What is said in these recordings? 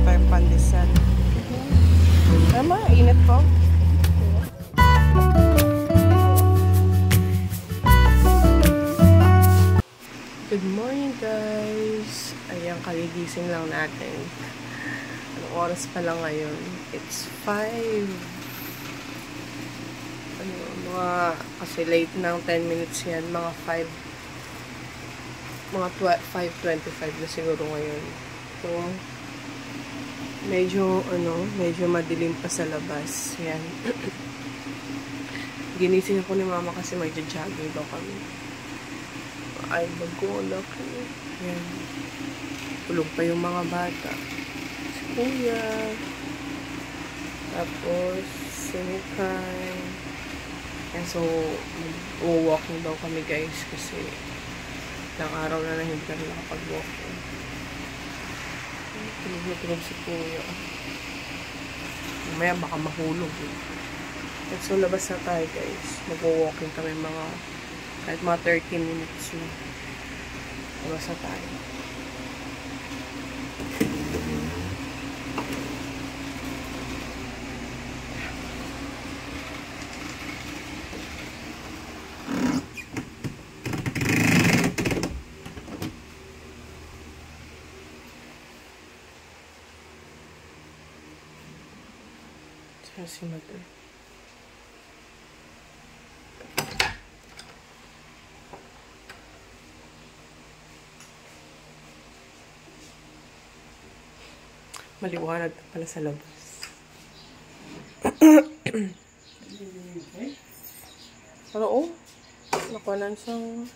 tayong pandesal. Tama, init po. Good morning guys. Ayan, kaligising lang natin. Anong oras pa lang ngayon? It's 5. Kasi late ng 10 minutes yan. Mga 5:25 na siguro ngayon. So, medyo madilim pa sa labas. Yan. Ginising ako ni mama kasi magja-jogging daw kami. Ay, mag-ulak. Yan. Tulog pa yung mga bata. Si Kuya. Tapos, si Mikay. And so, mag-walking daw kami guys kasi ilang araw na hindi kami nakapag-walking. Tulog si Kuya. Mamaya baka mahulog eh. And so, labas na tayo guys. Mag-walking kami kahit mga 30 minutes yun. Labas na tayo. Saan si Mother? Maliwanag pala sa labas. Pero nakuha siyang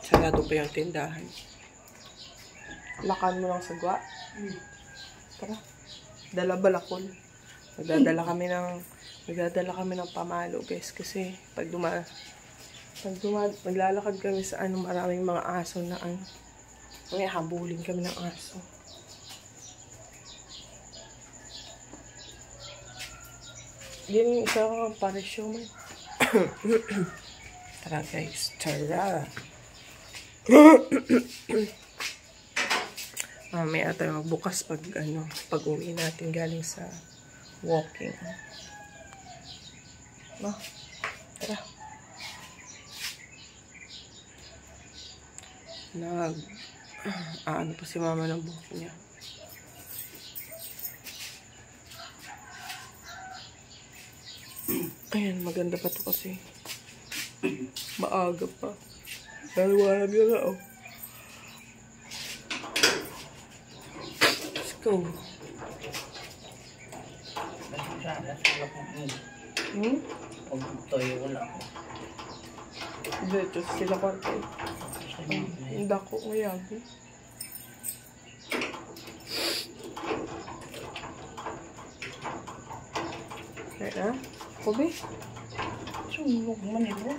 sarado pa yung tindahan. Lakan mo lang sa gwa. Tara. Dala balakol. Magdadala kami ng pamalo guys kasi pag maglalakad kami sa maraming mga aso na may habulin kami ng aso. Yan yung isa kang paresyo mo. Tara guys, tara. Mamaya tayo magbukas pag uwi natin galing sa walking. Tara. Pa si mama ng buhok niya. Ayan, maganda pa to kasi. Maaga pa. Naliwanag na Let's go. Toyo wala ko. Dito sila kwarto. Hindi ako ngayon. Kaya Kobe? Sumulog man ito.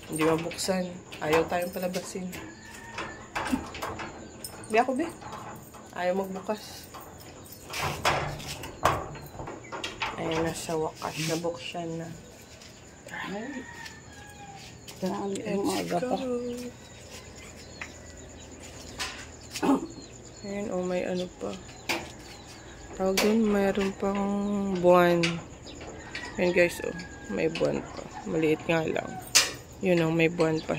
Hindi mabuksan. Ayaw tayong palabasin. Di ako, be. Ayaw magbukas. Ayan na sa wakas. Nabuksan na. Dami ang aga pa. Ayan, may pa. Tawag dun, mayroon pang buwan. Ayan guys, may buwan pa. Maliit nga lang. Yun may buwan pa.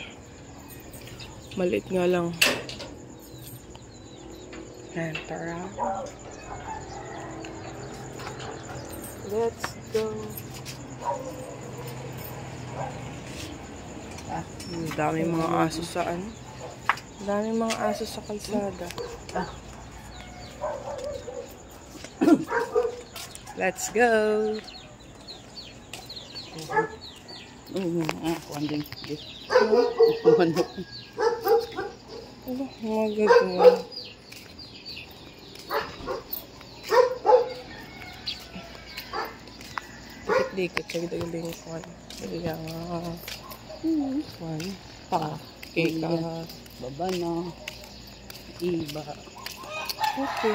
Maliit nga lang. Ayan, tara. Let's go. Ang daming mga aso sa daming mga aso sa kalsada. Let's go. Kuanding. Magagawa. Dikit-dikit. Sagdagling kuwan. Biglang kuwan. Kika. Baba na. Iba. Okay.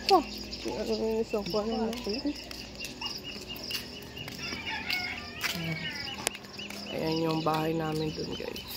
Oh, isang ko na natin. Ayan yung bahay namin dun, guys.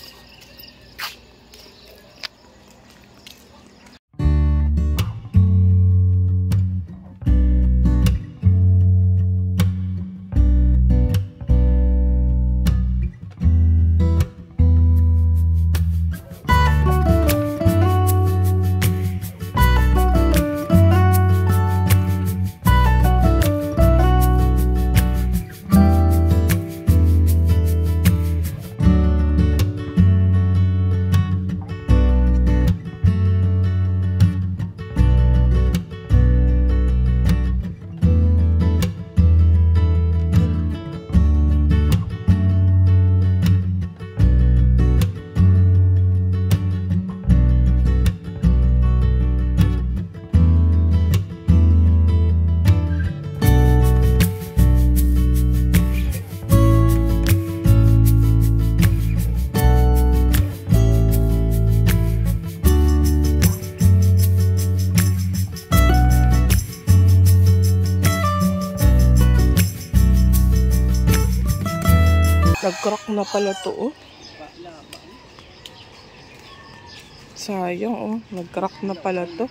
Nag-crack na pala to, oh. Sayang, oh. Nag-crack na pala to.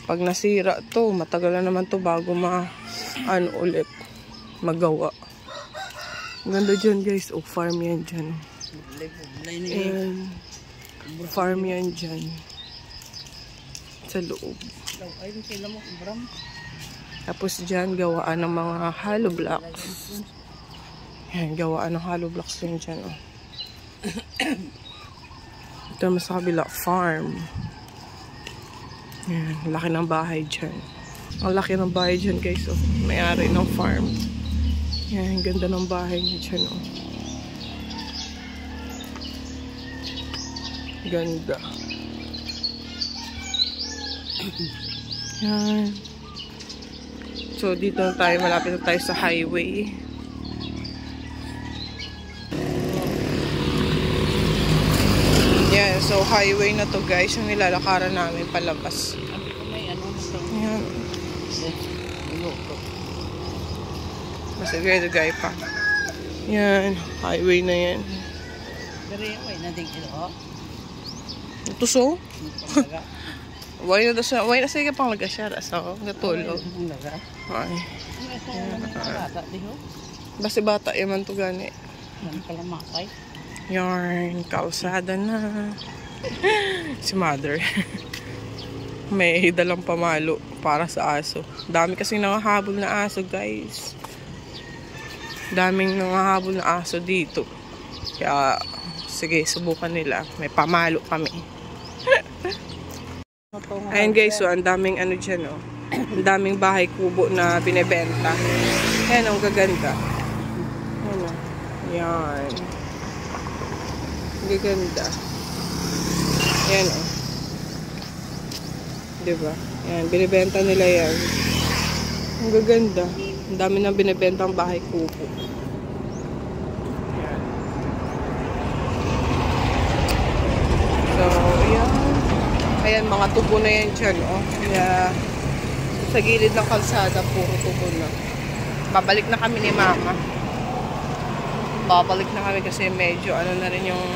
Pag nasira to, matagal na naman to bago ulit magawa. Ganda dyan, guys. Oh, farm yan dyan. And farm yan dyan. Sa loob. Tapos dyan, gawaan ng mga hollow blocks. Yan, gawaan ng hollow blocks din dyan, oh. Ito naman sa kabila, farm. Yan, laki ng bahay dyan. Ang laki ng bahay dyan, guys, oh. May-ari ng farm. Yan, ganda ng bahay niya dyan, oh. Ganda. Yan. So, dito na tayo. Malapit na tayo sa highway. Yan. So, highway na to, guys. Yung nilalakaran namin palabas. Yan. Basta gaya pa. Yan. Highway na yan. Ito so? Why na sige pang lagasya so natulog. Ay. Basta bata yaman to gani. Yarn, kalsada na. Si mother. May dalang pamalo para sa aso. Dami kasing nangahabol na aso, guys. Daming nangahabol na aso dito. Kaya sige, subukan nila. May pamalo kami. Ayan, guys, so ang daming ano dyan, oh. Ang daming bahay kubo na binebenta. Ayan, ang gaganda. Ayan, oh. Yan. Ang gaganda. Ayan, oh. Diba? Ayan, binibenta nila yan. Ang gaganda. Ang dami nang binibenta ang bahay kubo. Ayan. So, ayan. Ayan, mga tubo na yan dyan, oh. Kaya, sa gilid ng kalsada, puro tubo na. Babalik na kami ni mama. Babalik na kami kasi medyo, ano na rin yung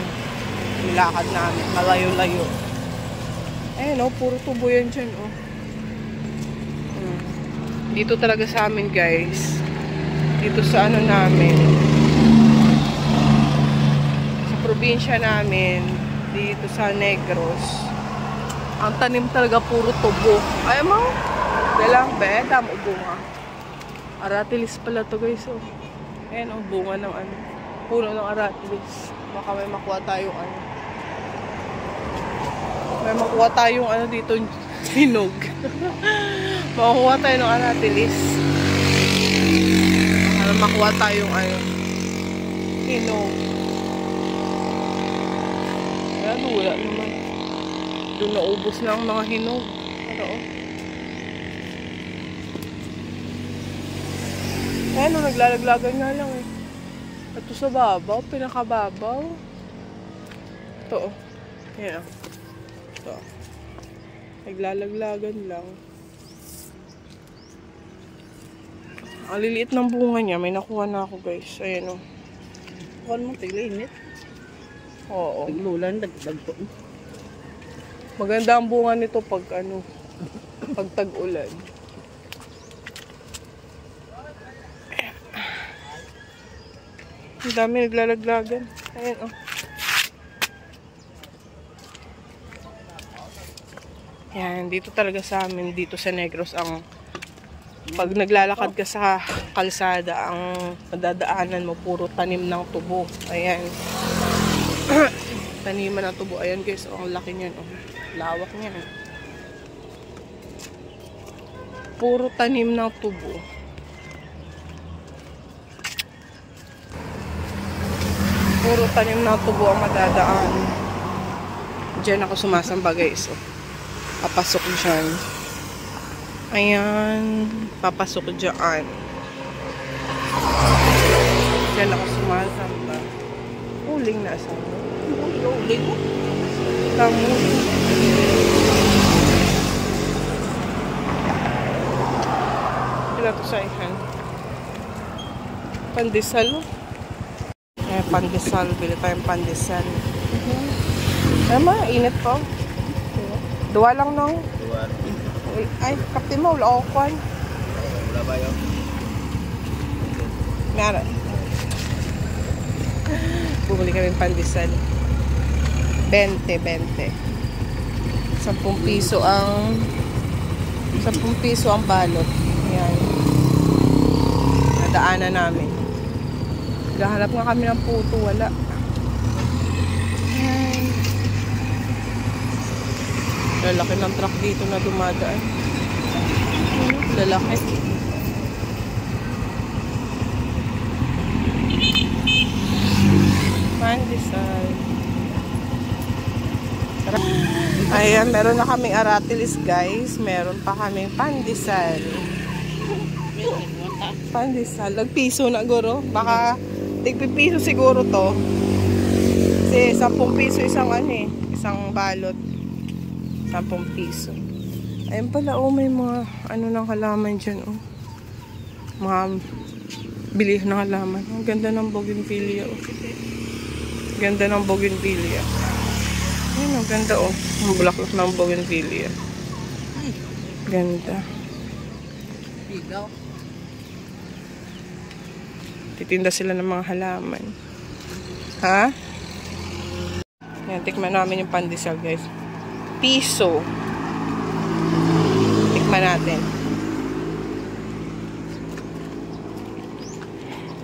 nilakad namin. Malayo-layo. Ayan, oh, puro tubo yan dyan, oh. Dito talaga sa amin, guys. Dito sa ano namin. Sa probinsya namin. Dito sa Negros. Ang tanim talaga puro tubo. Ay mo. Dalang be, damo bunga. Aratilis pala to, guys, oh. Ayan, oh, bunga ng ano. Puno ng aratilis. Baka may makuha tayong ano. May makuha tayong ano dito, hinog. Makuha tayo ng aratilis. Para makuha tayong ano, hinog. Ayan, wala naman. Doon naubos na ang mga hinog. Ano, oh. Ayan, oh, naglalaglagan nga lang, eh. Ito sa babaw, pinakababaw. Ito, oh. Yan. Ito. Naglalaglagan lang. Ang liliit ng bunga niya. May nakuha na ako, guys. Ayan o. Kuhan mo, tigla-init. Oo. Tiglulan, dagdag-to. Maganda ang bunga nito pag ano, pag tag-ulan. Ang dami naglalaglagan. Ayan o. Yan, dito talaga sa amin, dito sa Negros, ang pag naglalakad ka sa kalsada, ang madadaanan mo, puro tanim ng tubo. Ayan. Taniman ng tubo. Ayan guys, oh, ang laki niyan. Oh. Lawak niyan. Puro tanim ng tubo. Puro tanim ng tubo ang madadaan. Diyan ako sumasamba guys. Oh. Papasok dyan. Ayan. Papasok dyan. Diyan ako sumasamba. Uling na sa Uling mo. Kamu. Ito to sa ihan. Pandesal. Pandesal. Bili tayong pandesal. Tama, init po. Dua lang nung. Ay, kapten mo, wala ako kwan. Wala ba yun? Meron. Bumili kami pandesal. 20. 10 piso ang 10 piso ang balot. Ayan. Nadaanan namin. Gahanap nga kami ng puto, wala. Ayan. Lalaki ng truck dito na dumadaan. Lalaki. Pandesal. Ayan, meron na kaming aratilis guys. Meron pa kaming pandesal. Pandesal. Nagpiso na guro. Baka tigpipiso siguro to. Kasi 10 piso isang ano eh. Isang balot. 10 piso. Ayan pala oh, may mga ano ng halaman dyan oh. Mga bilihan ng halaman. Ang ganda ng bougainvillea oh. Ganda ng bougainvillea. Ayun, ang ganda oh. Ang bulaklak ng bougainvillea. Ganda. Bigaw. Titinda sila ng mga halaman. Ha? Yan, tikman namin yung pandesal guys. Piso. Tikman natin.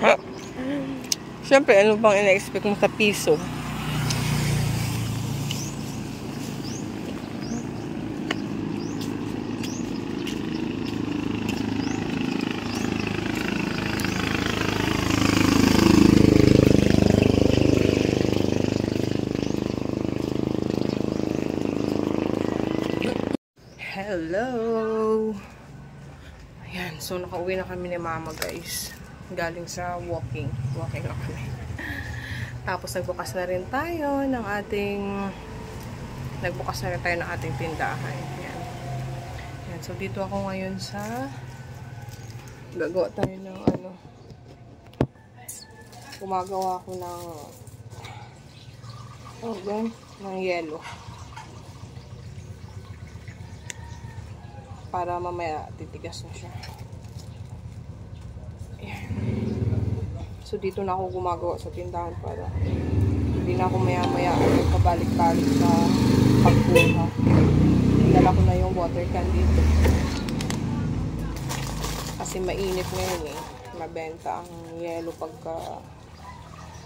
Ha? Siyempre, ano bang ina-expect mo sa piso? Hello! Ayan, so nakauwi na kami ni mama guys. Galing sa walking. Walking na kami. Tapos nagbukas na rin tayo ng ating tindahan. Ayan. Ayan, so dito ako ngayon sa gagawa tayo ng ano. Gumagawa ako ng ng yelo. Para mamaya titigas na siya. Ayan. So dito na ako gumagawa sa tindahan para hindi na ako maya-maya pabalik-balik sa pagkuha. Dala ko na yung water can dito. Kasi mainit ngayon eh. Mabenta ang yelo pagka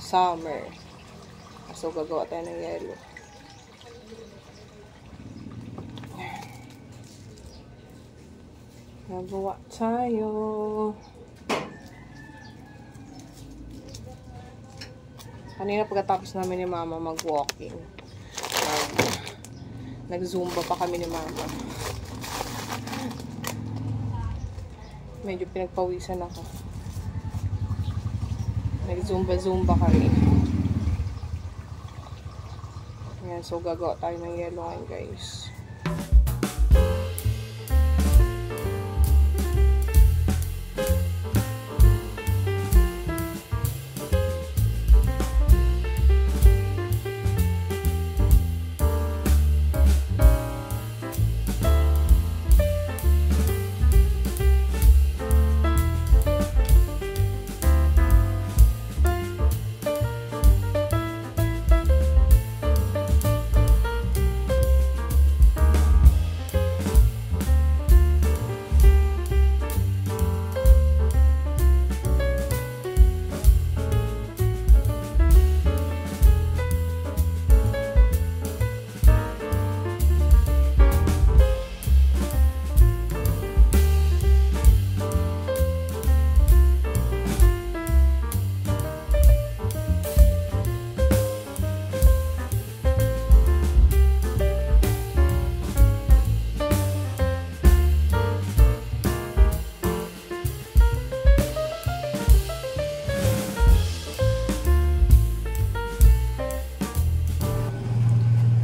summer. So gagawa tayo ng yelo. Nagawa tayo. Kanina pagkatapos namin ni mama mag-walking. Nag-zumba pa kami ni mama. Medyo pinagpawisan ako. Nag-zumba-zumba kami. Ayan, so gagawa tayo ng yellow ngayon, guys.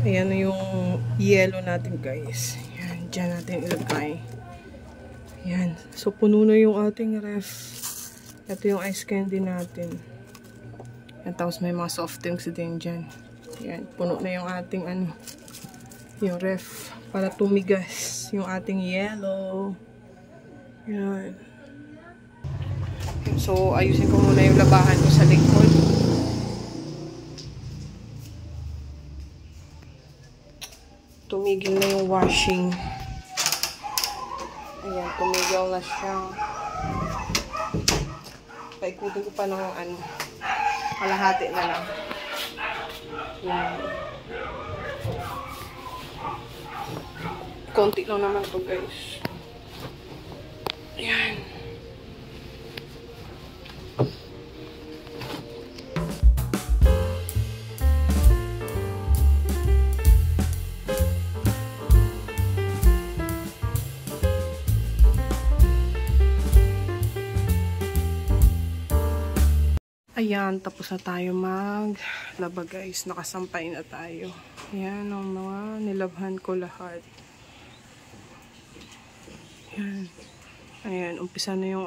Ayan na yung yellow natin, guys. Ayan, dyan natin ilagay. Ayan. So, puno na yung ating ref. Ito yung ice candy natin. Ayan, tapos may mga soft drinks din dyan. Ayan, puno na yung ating yung ref. Para tumigas yung ating yellow. Ayan. So, ayusin ko muna yung labahan ko sa likod. Tumigil na yung washing. Ayan, tumigil na siya. Paikutin ko pa ng kalahati na lang. Ayan. Konti lang naman to, guys. Ayan. Ayan, tapos na tayo maglaba, guys. Nakasampay na tayo. Ayan, ang mga nilabhan ko lahat. Ayan. Ayan, umpisa na yung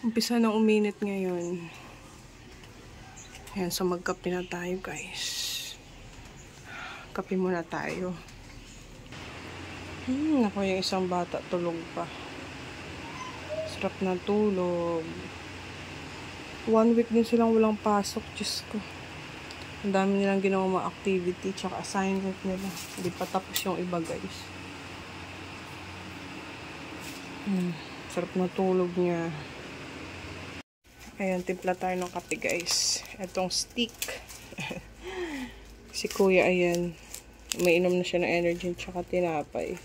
umpisa na uminit ngayon. Ayan, so magkape na tayo, guys. Kape muna tayo. Ako yung isang bata, tulog pa. Sarap na tulog. 1 week din silang walang pasok. Diyos ko. Ang dami nilang ginawa mga activity tsaka assignment nila. Hindi pa tapos yung iba, guys. Sarap na tulog niya. Ayan, timpla tayo ng kape, guys. Etong stick. Si kuya, ayan. Umiinom na siya ng energy tsaka tinapay.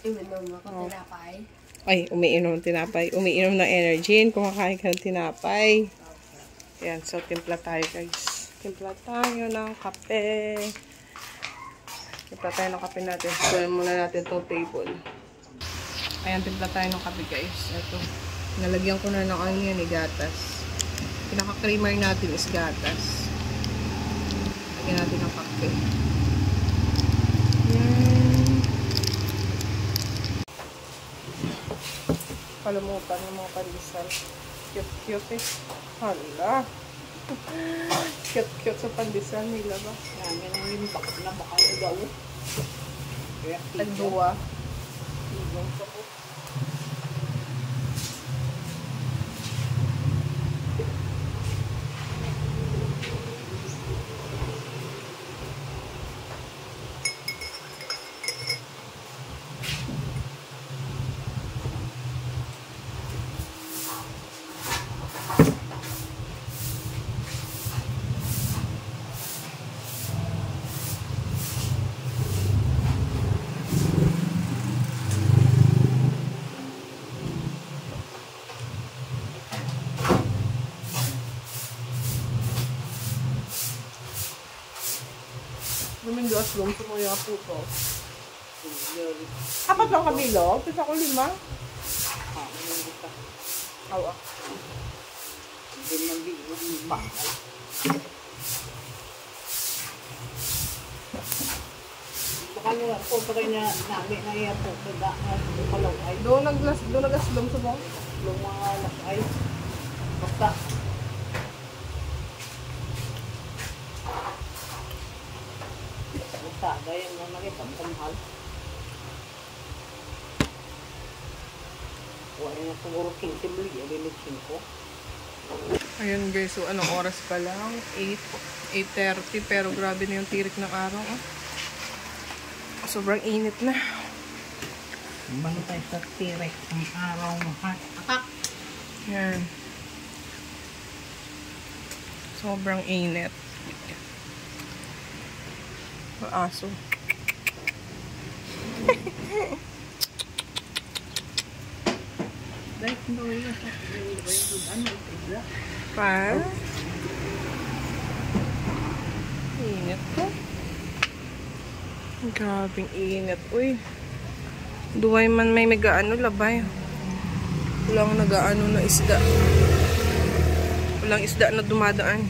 Umiinom ako tinapay? Ay, umiinom ng tinapay. Umiinom ng energy. Kumakain ka ng tinapay. Ayan, so timpla tayo, guys. Timpla tayo ng kape. Timpla tayo ng kape natin. Kunin muna natin itong table. Ayan, timpla tayo ng kape, guys. Ito. Nalagyan ko na ng gatas. Pinaka-creamer natin is gatas. Lagyan natin ng kape. Ayan. Palumutan ng mga pandesal. Cute-cute eh. Hala. Cute-cute sa pandesal nila ba? Yan ang limbak na baka daw. Tagduwa. Ibang sa po. Domingo aslong sumuya po to. Apat lang kabilo? Pisa ko 5? Awa. Hindi lang di bakal. Ano, po pa kanya namin na iya po sa daan. Malaw ay. Doon nagaslom sa mo. Yung mga anak ay. Basta. Basta. Dahil yung mga nagipamtamhal. Wala na siguro 15 muli. Alilig 5. Ayun guys, so anong oras pa lang? 8:30, pero grabe na yung tirik ng araw. Oh. Sobrang init na. Bano tayo sa tirek ang araw mo ha? Atak! Yan. Sobrang init. Maaso. Dahil hindi ko yun sa Pa? Init po. Grabing init. Uy. Duway man may nagaano labay. Walang nagaano na isda. Walang isda na dumadaan.